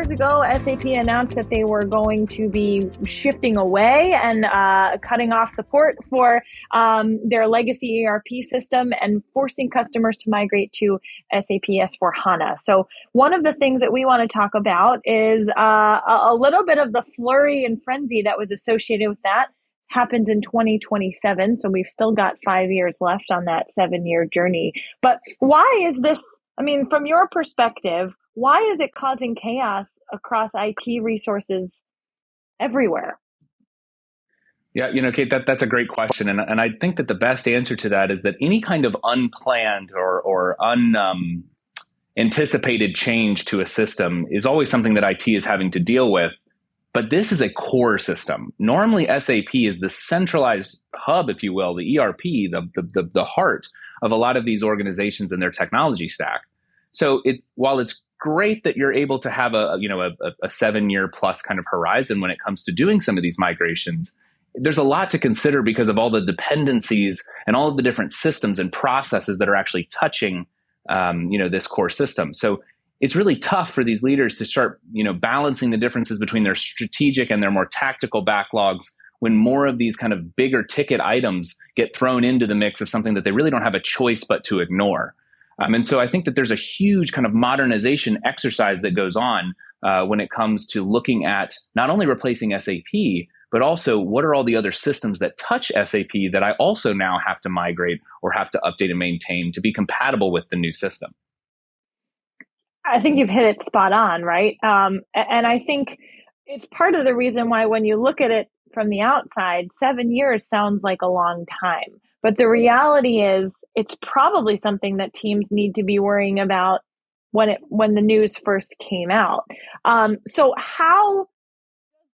years ago, SAP announced that they were going to be shifting away and cutting off support for their legacy ERP system and forcing customers to migrate to SAP S/4HANA. So one of the things that we want to talk about is a little bit of the flurry and frenzy that was associated with that. Happens in 2027, so we've still got 5 years left on that 7-year journey. But why is this, I mean, from your perspective, why is it causing chaos across IT resources everywhere? Yeah, Kate, that's a great question. And I think that the best answer to that is that any kind of unplanned or unanticipated change to a system is always something that IT is having to deal with. But this is a core system. Normally, SAP is the centralized hub, if you will, the ERP, the heart of a lot of these organizations and their technology stack. So while it's great that you're able to have a 7-year plus kind of horizon when it comes to doing some of these migrations, there's a lot to consider because of all the dependencies and all of the different systems and processes that are actually touching this core system. So it's really tough for these leaders to start, balancing the differences between their strategic and their more tactical backlogs when more of these kind of bigger ticket items get thrown into the mix of something that they really don't have a choice but to ignore. And so I think that there's a huge kind of modernization exercise that goes on when it comes to looking at not only replacing SAP, but also what are all the other systems that touch SAP that I also now have to migrate or have to update and maintain to be compatible with the new system. I think you've hit it spot on, right? And I think it's part of the reason why when you look at it from the outside, 7 years sounds like a long time. But the reality is it's probably something that teams need to be worrying about when the news first came out. So how does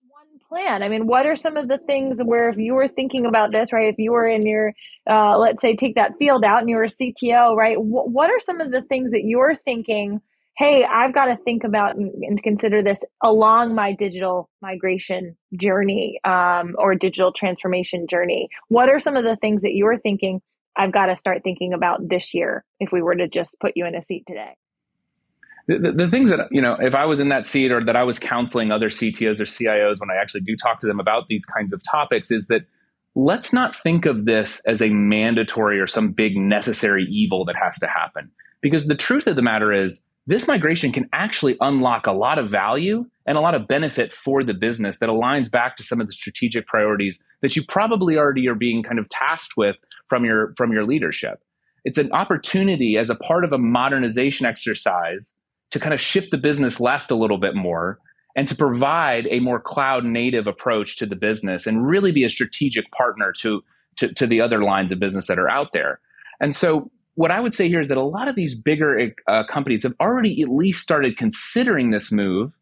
one plan? I mean, what are some of the things where if you were thinking about this, right, if you were in your, let's say, take that field out and you were a CTO, right, what are some of the things that you're thinking, hey, I've got to think about and consider this along my digital migration journey or digital transformation journey? What are some of the things that you're thinking I've got to start thinking about this year if we were to just put you in a seat today? The things that, if I was in that seat or that I was counseling other CTOs or CIOs when I actually do talk to them about these kinds of topics is that let's not think of this as a mandatory or some big necessary evil that has to happen. Because the truth of the matter is, this migration can actually unlock a lot of value and a lot of benefit for the business that aligns back to some of the strategic priorities that you probably already are being kind of tasked with from your leadership. It's an opportunity as a part of a modernization exercise to kind of shift the business left a little bit more and to provide a more cloud native approach to the business and really be a strategic partner to the other lines of business that are out there. And so what I would say here is that a lot of these bigger companies have already at least started considering this move,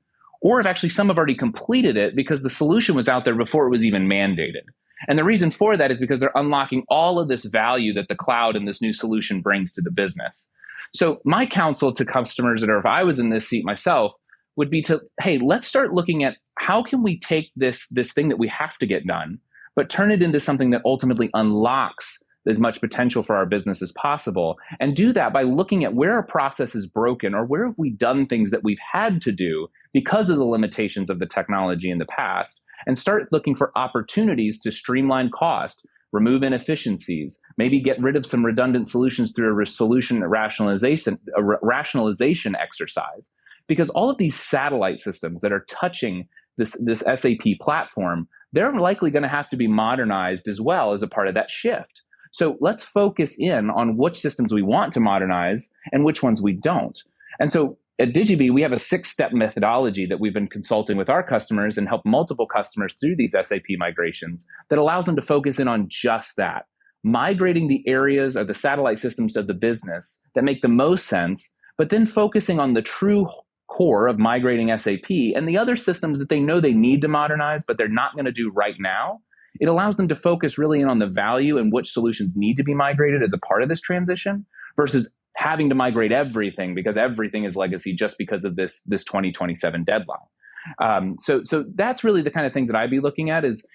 or if actually some have already completed it because the solution was out there before it was even mandated. And the reason for that is because they're unlocking all of this value that the cloud and this new solution brings to the business. So my counsel to customers that are, if I was in this seat myself, would be to, hey, let's start looking at how can we take this thing that we have to get done, but turn it into something that ultimately unlocks as much potential for our business as possible. And do that by looking at where a process is broken or where have we done things that we've had to do because of the limitations of the technology in the past, and start looking for opportunities to streamline cost, remove inefficiencies, maybe get rid of some redundant solutions through a solution rationalization exercise. Because all of these satellite systems that are touching this SAP platform, they're likely going to have to be modernized as well as a part of that shift. So let's focus in on which systems we want to modernize and which ones we don't. And so at Digibee, we have a 6-step methodology that we've been consulting with our customers and help multiple customers through these SAP migrations that allows them to focus in on just that, migrating the areas of the satellite systems of the business that make the most sense, but then focusing on the true core of migrating SAP and the other systems that they know they need to modernize, but they're not going to do right now. It allows them to focus really in on the value and which solutions need to be migrated as a part of this transition versus having to migrate everything because everything is legacy just because of this 2027 deadline. So that's really the kind of thing that I'd be looking at is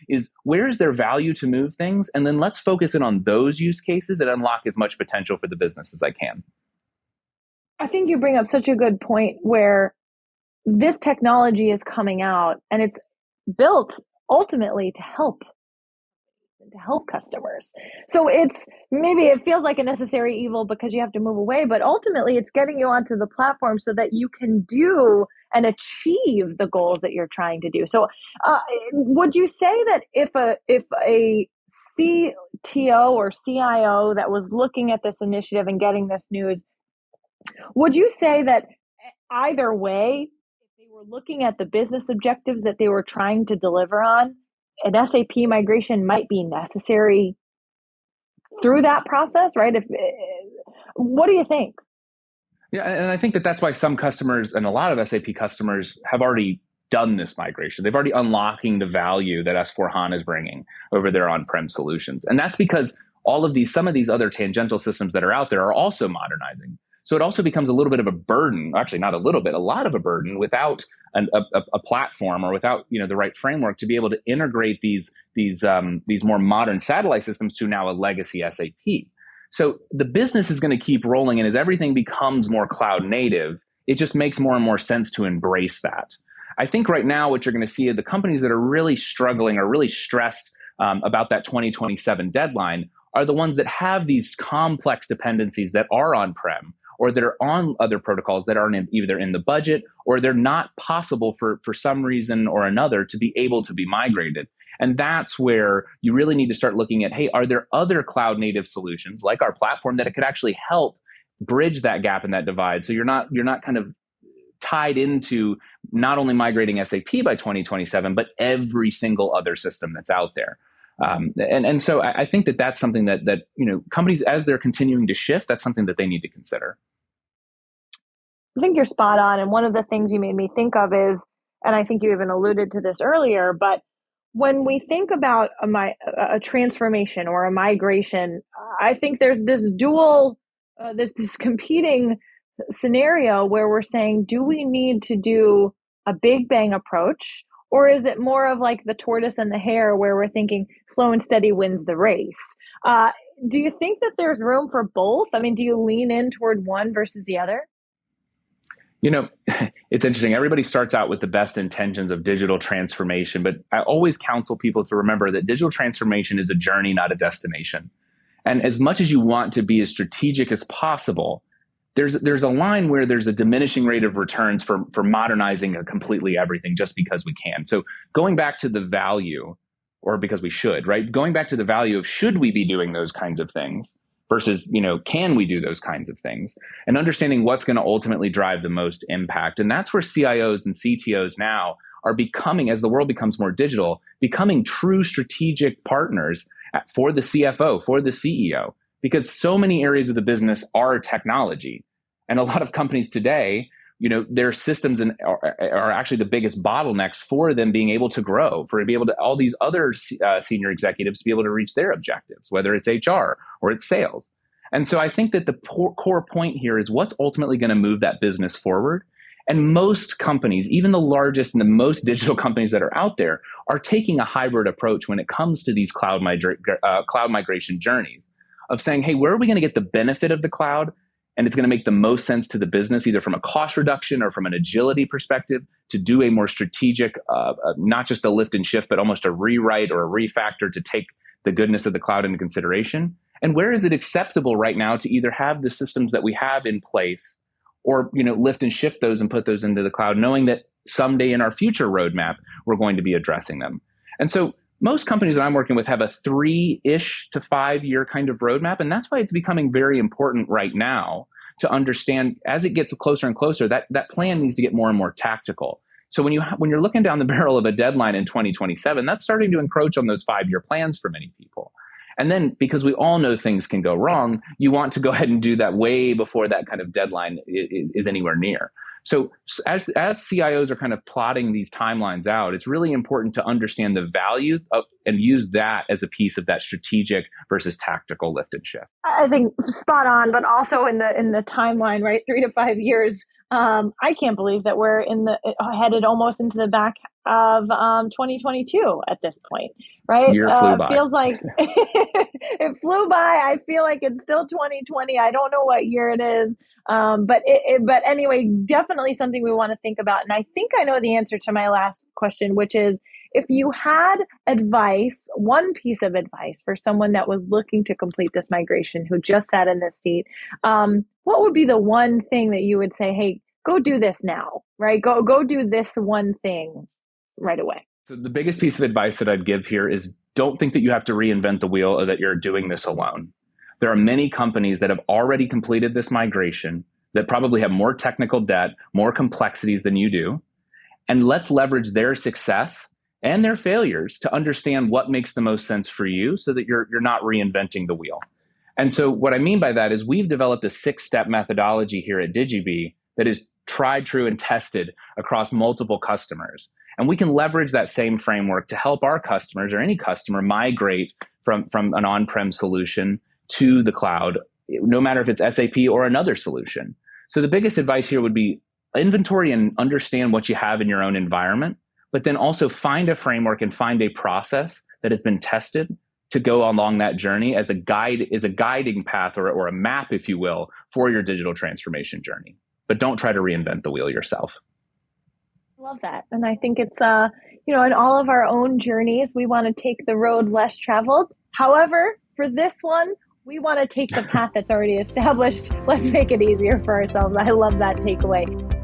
where is there value to move things? And then let's focus in on those use cases and unlock as much potential for the business as I can. I think you bring up such a good point where this technology is coming out and it's built ultimately to help customers. So it's maybe it feels like a necessary evil because you have to move away, but ultimately it's getting you onto the platform so that you can do and achieve the goals that you're trying to do. So, would you say that if a CTO or CIO that was looking at this initiative and getting this news, would you say that either way, if they were looking at the business objectives that they were trying to deliver on, an SAP migration might be necessary through that process, right? If what do you think? Yeah, and I think that that's why some customers and a lot of SAP customers have already done this migration. They've already unlocking the value that S4 HANA is bringing over their on-prem solutions. And that's because some of these other tangential systems that are out there are also modernizing. So it also becomes a little bit of a burden, actually not a little bit, a lot of a burden without a platform or without the right framework to be able to integrate these more modern satellite systems to now a legacy SAP. So the business is going to keep rolling, and as everything becomes more cloud native, it just makes more and more sense to embrace that. I think right now what you're going to see are the companies that are really struggling or really stressed about that 2027 deadline are the ones that have these complex dependencies that are on-prem or that are on other protocols that aren't either in the budget or they're not possible for some reason or another to be able to be migrated. And that's where you really need to start looking at, hey, are there other cloud native solutions like our platform that it could actually help bridge that gap and that divide? So you're not kind of tied into not only migrating SAP by 2027, but every single other system that's out there. And so I think that that's something that companies, as they're continuing to shift, that's something that they need to consider. I think you're spot on. And one of the things you made me think of is, and I think you even alluded to this earlier, but when we think about a transformation or a migration, I think there's this competing scenario where we're saying, do we need to do a big bang approach? Or is it more of like the tortoise and the hare where we're thinking slow and steady wins the race? Uh, do you think that there's room for both? I mean, do you lean in toward one versus the other? You know, it's interesting. Everybody starts out with the best intentions of digital transformation, but I always counsel people to remember that digital transformation is a journey, not a destination. And as much as you want to be as strategic as possible, there's a line where there's a diminishing rate of returns for modernizing completely everything just because we can. So going back to the value, or because we should, right? Going back to the value of should we be doing those kinds of things versus, can we do those kinds of things? And understanding what's going to ultimately drive the most impact. And that's where CIOs and CTOs now are becoming, as the world becomes more digital, becoming true strategic partners for the CFO, for the CEO, because so many areas of the business are technology. And a lot of companies today, their systems are actually the biggest bottlenecks for them being able to grow, for to be able to all these other senior executives to be able to reach their objectives, whether it's HR or it's sales. And so I think that the core point here is what's ultimately going to move that business forward. And most companies, even the largest and the most digital companies that are out there, are taking a hybrid approach when it comes to these cloud migration journeys of saying, hey, where are we going to get the benefit of the cloud? And it's going to make the most sense to the business, either from a cost reduction or from an agility perspective, to do a more strategic, not just a lift and shift, but almost a rewrite or a refactor to take the goodness of the cloud into consideration. And where is it acceptable right now to either have the systems that we have in place or lift and shift those and put those into the cloud, knowing that someday in our future roadmap, we're going to be addressing them. And so most companies that I'm working with have a 3-ish to 5-year kind of roadmap. And that's why it's becoming very important right now to understand as it gets closer and closer, that plan needs to get more and more tactical. So when you're looking down the barrel of a deadline in 2027, that's starting to encroach on those 5-year plans for many people. And then because we all know things can go wrong, you want to go ahead and do that way before that kind of deadline is anywhere near. So as CIOs are kind of plotting these timelines out, it's really important to understand the value of and use that as a piece of that strategic versus tactical lift and shift. I think spot on, but also in the timeline, right? 3 to 5 years. I can't believe that we're headed almost into the back of 2022 at this point, right? Year flew by. Feels like it flew by. I feel like it's still 2020. I don't know what year it is, but anyway, definitely something we want to think about. And I think I know the answer to my last question, which is if you had advice, one piece of advice for someone that was looking to complete this migration, who just sat in this seat, what would be the one thing that you would say, hey, go do this now, right? Go do this one thing right away. So the biggest piece of advice that I'd give here is don't think that you have to reinvent the wheel or that you're doing this alone. There are many companies that have already completed this migration that probably have more technical debt, more complexities than you do. And let's leverage their success and their failures to understand what makes the most sense for you so that you're not reinventing the wheel. And so what I mean by that is we've developed a 6-step methodology here at Digibee that is tried, true, and tested across multiple customers. And we can leverage that same framework to help our customers or any customer migrate from an on-prem solution to the cloud, no matter if it's SAP or another solution. So the biggest advice here would be inventory and understand what you have in your own environment, but then also find a framework and find a process that has been tested to go along that journey as a guiding path or a map, if you will, for your digital transformation journey. But don't try to reinvent the wheel yourself. Love that. And I think it's, in all of our own journeys, we want to take the road less traveled. However, for this one, we want to take the path that's already established. Let's make it easier for ourselves. I love that takeaway.